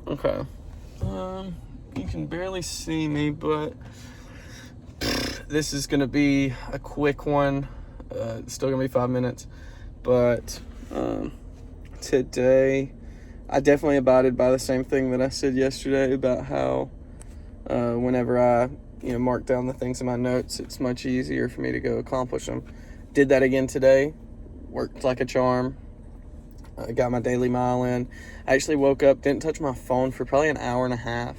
Okay. You can barely see me, but this is going to be a quick one. It's still going to be 5 minutes. But today, I definitely abided by the same thing that I said yesterday about how whenever I mark down the things in my notes, it's much easier for me to go accomplish them. Did that again today. Worked like a charm. Got my daily mile in. I actually woke up, didn't touch my phone for probably an hour and a half.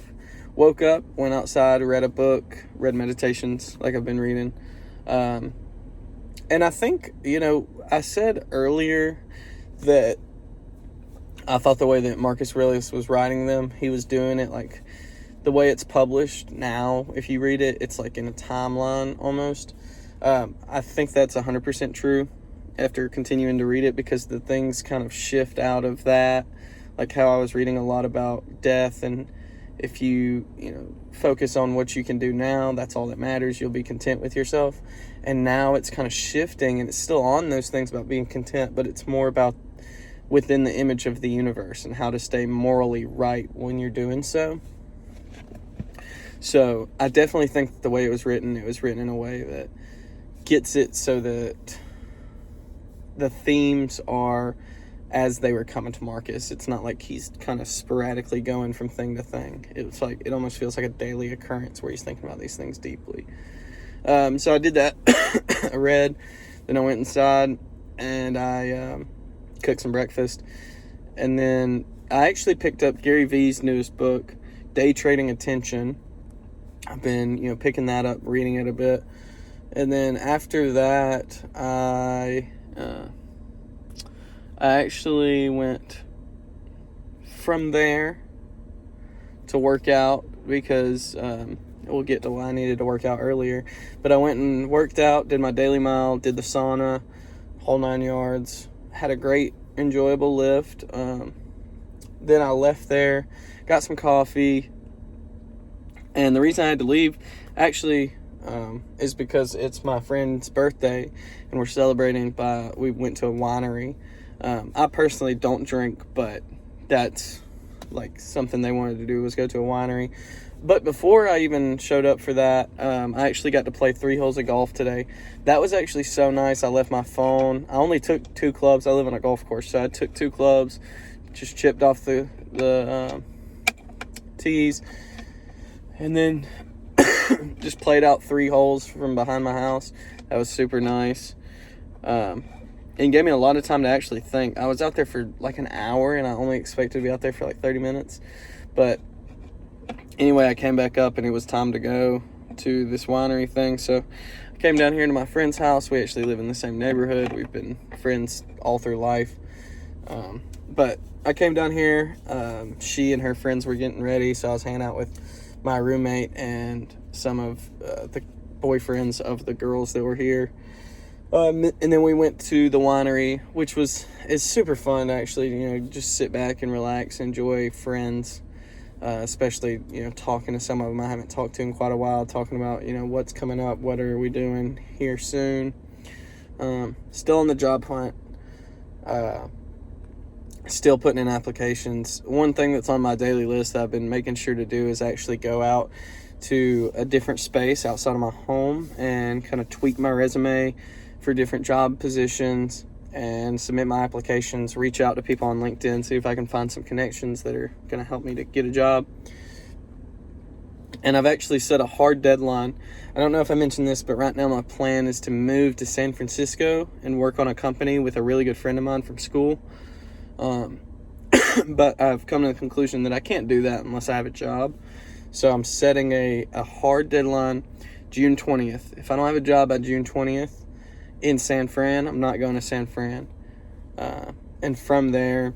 Woke up, went outside, read a book, read meditations like I've been reading. And I think, I said earlier that I thought the way that Marcus Aurelius was writing them, he was doing it like the way it's published now. If you read it, it's like in a timeline almost. I think that's 100% true after continuing to read it, because the things kind of shift out of that, like how I was reading a lot about death, and if you focus on what you can do now, that's all that matters. You'll be content with yourself. And now it's kind of shifting, and it's still on those things about being content, but it's more about within the image of the universe and how to stay morally right when you're doing so. So I definitely think that the way it was written in a way that gets it so that the themes are as they were coming to Marcus. It's not like he's kind of sporadically going from thing to thing. It's like, it almost feels like a daily occurrence where he's thinking about these things deeply. So I did that. I read, then I went inside and I cooked some breakfast. And then I actually picked up Gary Vee's newest book, Day Trading Attention. I've been, picking that up, reading it a bit. And then after that, I actually went from there to work out, because we'll get to why I needed to work out earlier. But I went and worked out, did my daily mile, did the sauna, whole 9 yards. Had a great, enjoyable lift. Then I left there, got some coffee. And the reason I had to leave, actually, is because it's my friend's birthday, and we're celebrating we went to a winery. I personally don't drink, but that's like something they wanted to do, was go to a winery. But before I even showed up for that, I actually got to play 3 holes of golf today. That was actually so nice. I left my phone. I only took 2 clubs. I live on a golf course, so I took 2 clubs, just chipped off the tees, and then just played out 3 holes from behind my house. That was super nice. And gave me a lot of time to actually think. I was out there for like an hour, and I only expected to be out there for like 30 minutes. But anyway, I came back up, and it was time to go to this winery thing. So I came down here to my friend's house. We actually live in the same neighborhood. We've been friends all through life. But I came down here. She and her friends were getting ready, so I was hanging out with my roommate and some of the boyfriends of the girls that were here. And then we went to the winery, which is super fun, actually. Just sit back and relax, enjoy friends, especially, talking to some of them I haven't talked to in quite a while, talking about, what's coming up, what are we doing here soon. Still on the job hunt, still putting in applications. One thing that's on my daily list that I've been making sure to do is actually go out to a different space outside of my home and kind of tweak my resume for different job positions and submit my applications, reach out to people on LinkedIn, see if I can find some connections that are going to help me to get a job. And I've actually set a hard deadline. I don't know if I mentioned this, but right now my plan is to move to San Francisco and work on a company with a really good friend of mine from school. But I've come to the conclusion that I can't do that unless I have a job. So I'm setting a hard deadline, June 20th. If I don't have a job by June 20th in San Fran, I'm not going to San Fran. And from there,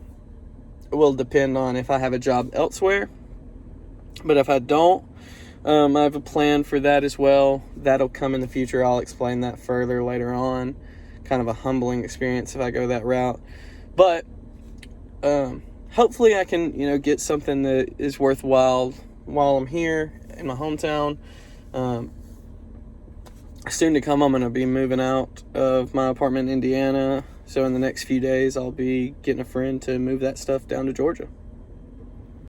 it will depend on if I have a job elsewhere. But if I don't, I have a plan for that as well. That'll come in the future. I'll explain that further later on. Kind of a humbling experience if I go that route. But hopefully I can, get something that is worthwhile while I'm here in my hometown. Soon to come, I'm going to be moving out of my apartment in Indiana. So in the next few days, I'll be getting a friend to move that stuff down to Georgia.